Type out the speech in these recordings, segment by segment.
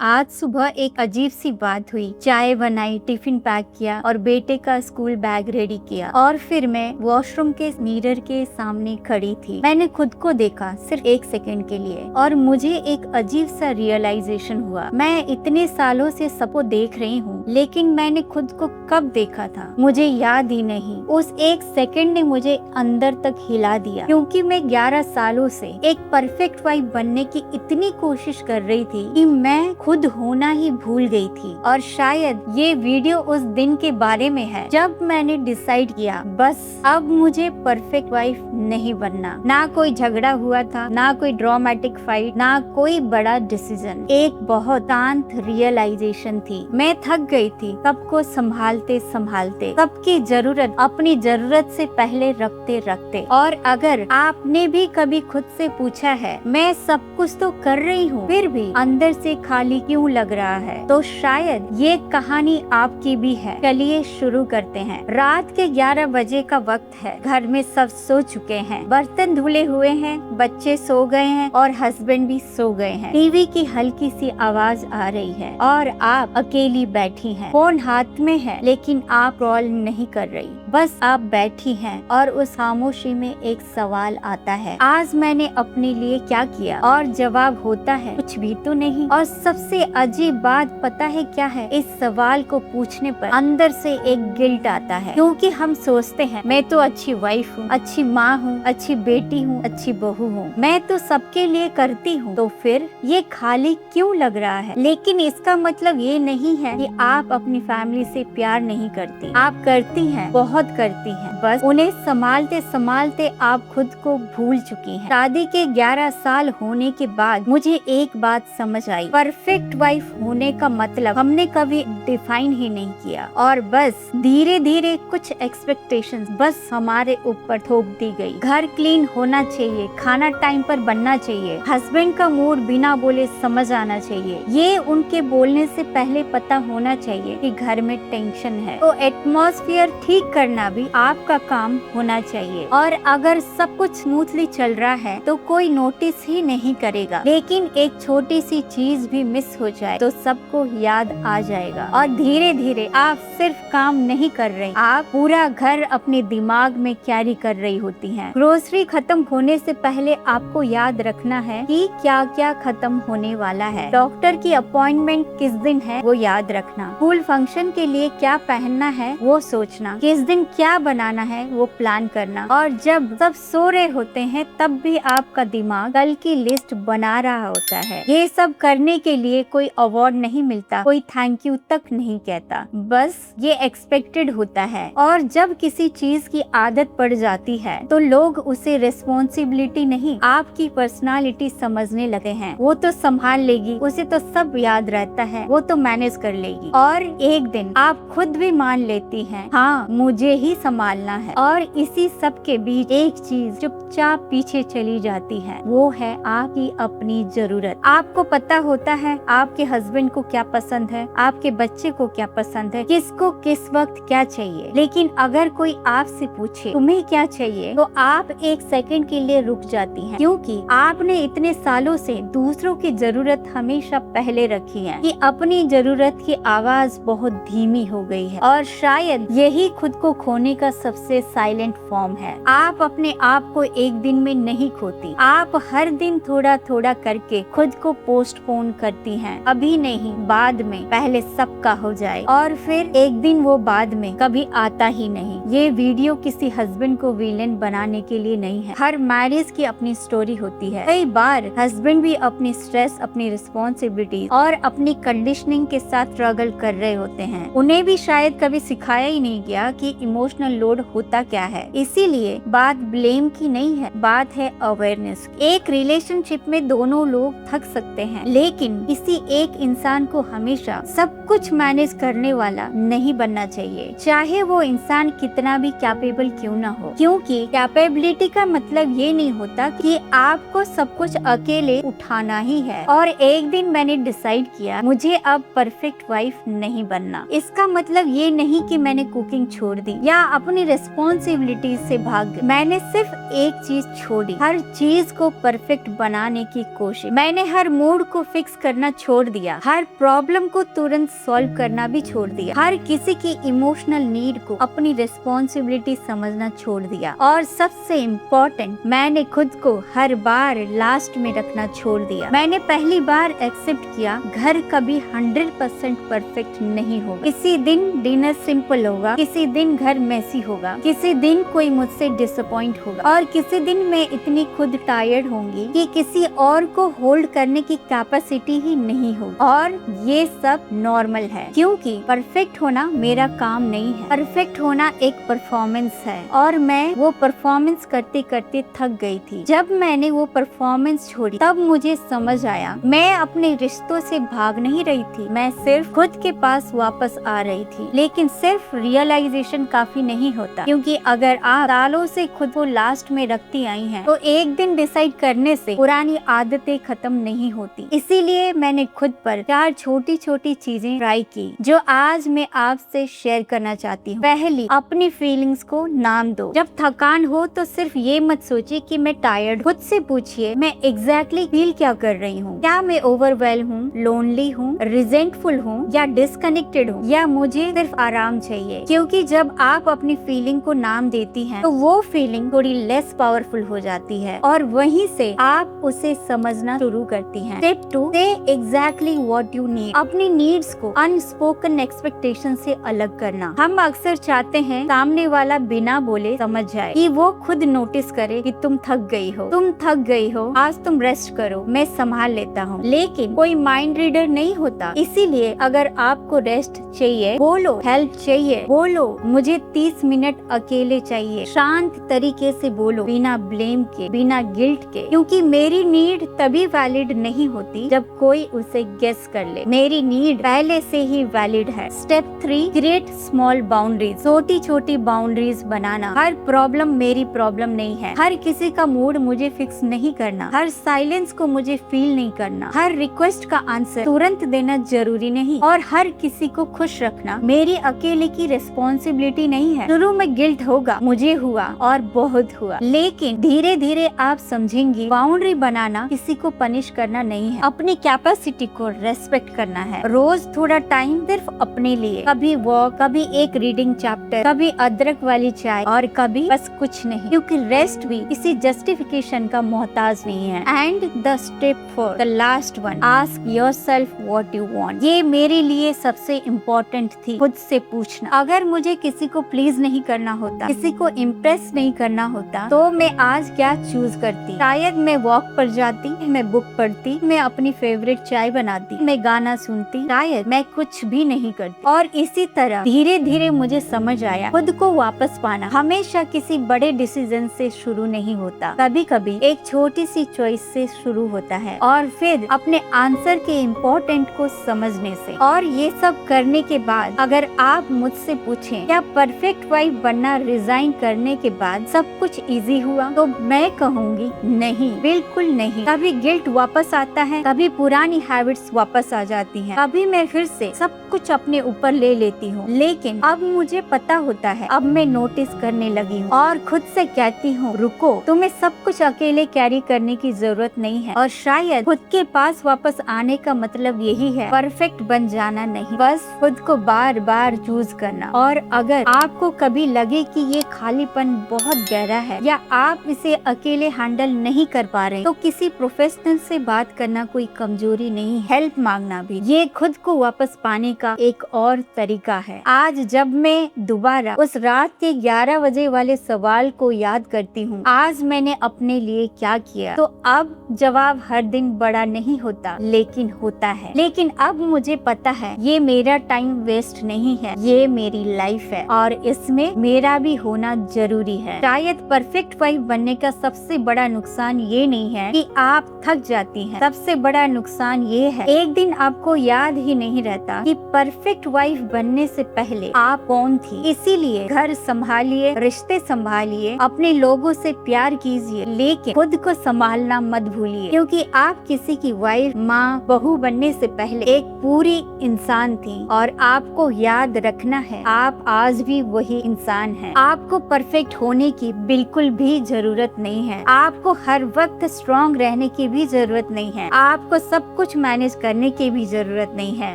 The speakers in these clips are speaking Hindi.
आज सुबह एक अजीब सी बात हुई। चाय बनाई, टिफिन पैक किया और बेटे का स्कूल बैग रेडी किया और फिर मैं वॉशरूम के मिरर के सामने खड़ी थी। मैंने खुद को देखा सिर्फ 1 सेकंड के लिए और मुझे एक अजीब सा रियलाइजेशन हुआ। मैं इतने सालों से सबको देख रही हूँ, लेकिन मैंने खुद को कब देखा था मुझे याद ही नहीं। उस 1 सेकंड ने मुझे अंदर तक हिला दिया, क्योंकि मैं 11 सालों से एक परफेक्ट वाइफ बनने की इतनी कोशिश कर रही थी कि मैं खुद होना ही भूल गई थी। और शायद ये वीडियो उस दिन के बारे में है जब मैंने डिसाइड किया बस अब मुझे परफेक्ट वाइफ नहीं बनना। ना कोई झगड़ा हुआ था, ना कोई ड्रामेटिक फाइट, ना कोई बड़ा डिसीजन। एक बहुत शांत रियलाइजेशन थी। मैं थक गई थी सबको संभालते संभालते, सबकी जरूरत अपनी जरूरत से पहले रखते रखते। और अगर आपने भी कभी खुद से पूछा है मैं सब कुछ तो कर रही हूँ फिर भी अंदर से खाली क्यों लग रहा है, तो शायद ये कहानी आपकी भी है। चलिए शुरू करते हैं। रात के 11 बजे का वक्त है। घर में सब सो चुके हैं, बर्तन धुले हुए हैं, बच्चे सो गए हैं और हस्बैंड भी सो गए हैं। टीवी की हल्की सी आवाज आ रही है और आप अकेली बैठी हैं। फोन हाथ में है लेकिन आप कॉल नहीं कर रही, बस आप बैठी हैं और उस खामोशी में एक सवाल आता है, आज मैंने अपने लिए क्या किया? और जवाब होता है कुछ भी तो नहीं। और सबसे अजीब बात पता है क्या है? इस सवाल को पूछने पर अंदर से एक गिल्ट आता है, क्योंकि हम सोचते हैं मैं तो अच्छी वाइफ हूँ, अच्छी माँ हूँ, अच्छी बेटी हूँ, अच्छी बहू हूँ, मैं तो सबके लिए करती हूँ, तो फिर ये खाली क्यों लग रहा है? लेकिन इसका मतलब ये नहीं है कि आप अपनी फैमिली से प्यार नहीं करती। आप करती हैं, बहुत करती हैं, बस उन्हें संभालते संभालते आप खुद को भूल चुकी हैं। शादी के 11 साल होने के बाद मुझे एक बात समझ आई, परफेक्ट वाइफ होने का मतलब हमने कभी डिफाइन ही नहीं किया और बस धीरे धीरे कुछ एक्सपेक्टेशंस बस हमारे ऊपर थोप दी गई। घर क्लीन होना चाहिए, खाना टाइम पर बनना चाहिए, हस्बैंड का मूड बिना बोले समझ आना चाहिए, ये उनके बोलने से पहले पता होना चाहिए कि घर में टेंशन है, तो एटमॉस्फेयर ठीक करना भी आपका काम होना चाहिए। और अगर सब कुछ स्मूथली चल रहा है तो कोई नोटिस ही नहीं करेगा, लेकिन एक छोटी सी चीज भी मिस हो जाए तो सबको याद आ जाएगा। और धीरे धीरे आप सिर्फ काम नहीं कर रहे, आप पूरा घर अपने दिमाग में कैरी कर रही होती हैं। ग्रोसरी खत्म होने से पहले आपको याद रखना है कि क्या क्या खत्म होने वाला है। डॉक्टर की अपॉइंटमेंट किस दिन है वो याद रखना। स्कूल फंक्शन के लिए क्या पहनना है वो सोचना। किस दिन क्या बनाना है वो प्लान करना। और जब सब सो रहे होते हैं तब भी आपका दिमाग कल की लिस्ट बना रहा होता है। ये सब करने के लिए कोई अवार्ड नहीं मिलता, कोई थैंक यू तक नहीं कहता, बस ये एक्सपेक्टेड होता है। और जब किसी चीज की आदत पड़ जाती है तो लोग उसे रिस्पॉन्सिबिलिटी नहीं आपकी पर्सनालिटी समझने लगते हैं। वो तो संभाल लेगी, उसे तो सब याद रहता है, वो तो मैनेज कर लेगी। और एक दिन आप खुद भी मान लेती हैं, हाँ मुझे ही संभालना है। और इसी सब के बीच एक चीज चुपचाप पीछे चली जाती है, वो है आपकी अपनी जरूरत। आपको पता होता है आपके हस्बैंड को क्या पसंद है, आपके बच्चे को क्या पसंद है, किसको किस वक्त क्या चाहिए, लेकिन अगर कोई आपसे पूछे तुम्हें क्या चाहिए तो आप 1 सेकंड के लिए रुक जाती हैं, क्योंकि आपने इतने सालों से दूसरों की जरूरत हमेशा पहले रखी है कि अपनी जरूरत की आवाज बहुत धीमी हो गई है। और शायद यही खुद को खोने का सबसे साइलेंट फॉर्म है। आप अपने आप को एक दिन में नहीं खोती, आप हर दिन थोड़ा थोड़ा करके खुद को पोस्टपोन करती हैं। अभी नहीं, बाद में, पहले सबका हो जाए। और फिर एक दिन वो बाद में कभी आता ही नहीं। ये वीडियो किसी हस्बैंड को विलेन बनाने के लिए नहीं है। हर मैरिज की अपनी स्टोरी होती है। कई बार हस्बैंड भी अपनी स्ट्रेस, अपनी रिस्पॉन्सिबिलिटी और अपनी कंडीशनिंग के साथ स्ट्रगल कर रहे होते हैं। उन्हें भी शायद कभी सिखाया ही नहीं गया कि इमोशनल लोड होता क्या है। इसीलिए बात ब्लेम की नहीं है, बात है अवेयरनेस। एक रिलेशनशिप में दोनों लोग थक सकते हैं, लेकिन किसी एक इंसान को हमेशा सब कुछ मैनेज करने वाला नहीं बनना चाहिए, चाहे वो इंसान कितना भी कैपेबल क्यों ना हो। क्योंकि कैपेबिलिटी का मतलब ये नहीं होता कि आपको सब कुछ अकेले उठाना ही है। और एक दिन मैंने डिसाइड किया मुझे अब परफेक्ट वाइफ नहीं बनना। इसका मतलब ये नहीं कि मैंने कुकिंग छोड़ दी या अपनी रिस्पॉन्सिबिलिटी से भाग गई। मैंने सिर्फ एक चीज छोड़ी, हर चीज को परफेक्ट बनाने की कोशिश। मैंने हर मूड को फिक्स करना करना छोड़ दिया, हर प्रॉब्लम को तुरंत सॉल्व करना भी छोड़ दिया, हर किसी की इमोशनल नीड को अपनी रिस्पॉन्सिबिलिटी समझना छोड़ दिया, और सबसे इम्पोर्टेंट, मैंने खुद को हर बार लास्ट में रखना छोड़ दिया। मैंने पहली बार एक्सेप्ट किया घर कभी 100% परफेक्ट नहीं होगा। किसी दिन डिनर सिंपल होगा, किसी दिन घर मेसी होगा, किसी दिन कोई मुझसे डिसअपॉइंट होगा, और किसी दिन मैं इतनी खुद टायर्ड होंगी कि किसी और को होल्ड करने की कैपेसिटी ही नहीं होगी। और ये सब नॉर्मल है, क्योंकि परफेक्ट होना मेरा काम नहीं है, परफेक्ट होना एक परफॉर्मेंस है, और मैं वो परफॉर्मेंस करते करते थक गई थी। जब मैंने वो परफॉर्मेंस छोड़ी तब मुझे समझ आया मैं अपने रिश्तों से भाग नहीं रही थी, मैं सिर्फ खुद के पास वापस आ रही थी। लेकिन सिर्फ रियलाइजेशन काफी नहीं होता, क्योंकि अगर आप सालों से खुद को लास्ट में रखती आई हैं, तो एक दिन डिसाइड करने से पुरानी आदतें खत्म नहीं होती। इसीलिए मैंने खुद पर 4 छोटी छोटी चीजें ट्राई की जो आज मैं आपसे शेयर करना चाहती हूँ। पहली, अपनी फीलिंग्स को नाम दो। जब थकान हो तो सिर्फ ये मत सोचिए कि मैं टायर्ड। खुद से पूछिए मैं एग्जैक्टली फील क्या कर रही हूँ। क्या मैं ओवरवेल्म हूँ, लोनली हूँ, रिजेंटफुल हूँ, या डिस्कनेक्टेड हूँ, या मुझे सिर्फ आराम चाहिए। क्योंकि जब आप अपनी फीलिंग को नाम देती हैं, तो वो फीलिंग थोड़ी लेस पावरफुल हो जाती है, और वहीं से आप उसे समझना शुरू करती हैं। स्टेप 2, से एग्जैक्टली व्हाट यू नीड। अपनी नीड्स को अनस्पोकन एक्सपेक्टेशन से अलग करना। हम अक्सर चाहते हैं सामने वाला बिना बोले समझ जाए, कि वो खुद नोटिस करे कि तुम थक गई हो, आज तुम रेस्ट करो, मैं संभाल लेता हूँ। लेकिन कोई माइंड रीडर नहीं होता। इसीलिए अगर आपको रेस्ट चाहिए बोलो, हेल्प चाहिए बोलो, मुझे 30 मिनट अकेले चाहिए, शांत तरीके से बोलो, बिना ब्लेम के, बिना गिल्ट के, क्योंकि मेरी नीड तभी वैलिड नहीं होती जब कोई उसे गेस कर ले। मेरी नीड पहले से ही वैलिड है। Step 3, create small boundaries. छोटी छोटी बाउंड्रीज बनाना। हर प्रॉब्लम मेरी प्रॉब्लम नहीं है, हर किसी का मूड मुझे फिक्स नहीं करना, हर साइलेंस को मुझे फील नहीं करना, हर रिक्वेस्ट का आंसर तुरंत देना जरूरी नहीं, और हर किसी को खुश रखना मेरी अकेले की रिस्पॉन्सिबिलिटी नहीं है। शुरू में गिल्ट होगा, मुझे हुआ और बहुत हुआ, लेकिन धीरे धीरे आप समझेंगी बाउंड्री बनाना किसी को पनिश करना नहीं है, अपनी कैपेसिटी को रेस्पेक्ट करना है। रोज थोड़ा टाइम सिर्फ अपने लिए, कभी वॉक, कभी एक रीडिंग चैप्टर, कभी अदरक वाली चाय, और कभी बस कुछ नहीं, क्योंकि रेस्ट भी किसी जस्टिफिकेशन का मोहताज नहीं है। And the step 4, the last one, ask yourself what you want. ये मेरे लिए सबसे इम्पोर्टेंट थी, खुद से पूछना। अगर मुझे किसी को प्लीज नहीं करना होता, किसी को इम्प्रेस नहीं करना होता, तो मैं आज क्या चूज करती? शायद मैं वॉक पर जाती, मैं बुक पढ़ती, मैं अपनी फेवरेट चाय बनाती, मैं गाना सुनती, शायद मैं कुछ भी नहीं करती। और इसी तरह धीरे धीरे मुझे समझ आया खुद को वापस पाना हमेशा किसी बड़े डिसीजन से शुरू नहीं होता, कभी कभी एक छोटी सी चॉइस से शुरू होता है, और फिर अपने आंसर के इम्पोर्टेंट को समझने से। और ये सब करने के बाद अगर आप मुझसे पूछें क्या परफेक्ट वाइफ बनना रिजाइन करने के बाद सब कुछ इजी हुआ, तो मैं कहूँगी नहीं, बिल्कुल नहीं। कभी गिल्ट वापस आता है, कभी पुरानी हैबिट्स वापस आ जाती हैं, कभी मैं फिर से सब कुछ अपने ऊपर ले लेती हूँ, लेकिन अब मुझे पता होता है, अब मैं नोटिस करने लगी हूँ और खुद से कहती हूँ रुको, तुम्हें सब कुछ अकेले कैरी करने की जरूरत नहीं है। और शायद खुद के पास वापस आने का मतलब यही है, परफेक्ट बन जाना नहीं, बस खुद को बार बार चूज करना। और अगर आपको कभी लगे कि ये खालीपन बहुत गहरा है या आप इसे अकेले हैंडल नहीं कर पा रहे, तो किसी प्रोफेशनल से बात करना कोई कमजोरी नहीं, हेल्प मांगना भी ये खुद को वापस पाने का एक और तरीका है। आज जब मैं दोबारा उस रात के 11 बजे वाले सवाल को याद करती हूँ, आज मैंने अपने लिए क्या किया, तो अब जवाब हर दिन बड़ा नहीं होता, लेकिन होता है। लेकिन अब मुझे पता है ये मेरा टाइम वेस्ट नहीं है, ये मेरी लाइफ है और इसमें मेरा भी होना जरूरी है। शायद परफेक्ट वाइफ बनने का सबसे बड़ा नुकसान ये नहीं है कि आप थक जाती हैं, सबसे बड़ा नुकसान ये है एक दिन आपको याद ही नहीं रहता कि परफेक्ट वाइफ बनने से पहले आप कौन थी। इसीलिए घर संभालिए, रिश्ते संभालिए, अपने लोगों से प्यार कीजिए, लेकिन खुद को संभालना मत भूलिए, क्योंकि आप किसी की वाइफ, माँ, बहू बनने से पहले एक पूरी इंसान थी। और आपको याद रखना है आप आज भी वही इंसान हैं। आपको परफेक्ट होने की बिल्कुल भी जरूरत नहीं है, आपको हर वक्त स्ट्रॉन्ग रहने की भी जरूरत नहीं है, आपको सब कुछ मैनेज करने की भी जरूरत नहीं है।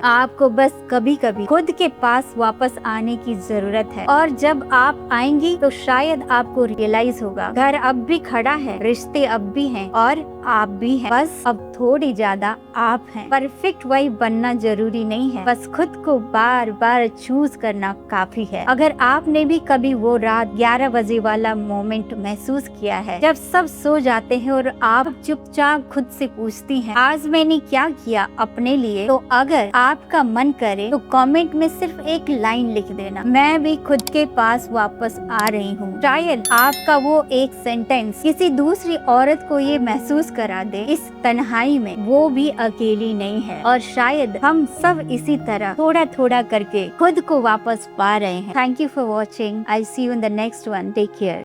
आपको बस कभी कभी खुद के पास वापस आने की जरूरत है, और जब आप आएंगी तो शायद आपको रियलाइज होगा घर अब भी खड़ा है, रिश्ते अब भी हैं, और आप भी हैं। बस अब थोड़ी ज्यादा आप हैं। परफेक्ट वाइफ बनना जरूरी नहीं है, बस खुद को बार बार चूज करना काफी है। अगर आपने भी कभी वो रात 11 बजे वाला मोमेंट महसूस किया है जब सब सो जाते हैं और आप चुपचाप खुद से पूछती हैं आज मैंने क्या किया अपने लिए, तो अगर आपका मन करे तो कमेंट में सिर्फ एक लाइन लिख देना, मैं भी खुद के पास वापस आ रही हूँ। शायद आपका वो एक सेंटेंस किसी दूसरी औरत को ये महसूस करा दे इस तन्हाई में वो भी अकेली नहीं है, और शायद हम सब इसी तरह थोड़ा थोड़ा करके खुद को वापस पा रहे हैं। Thank you for watching. I see you in the next one. Take care.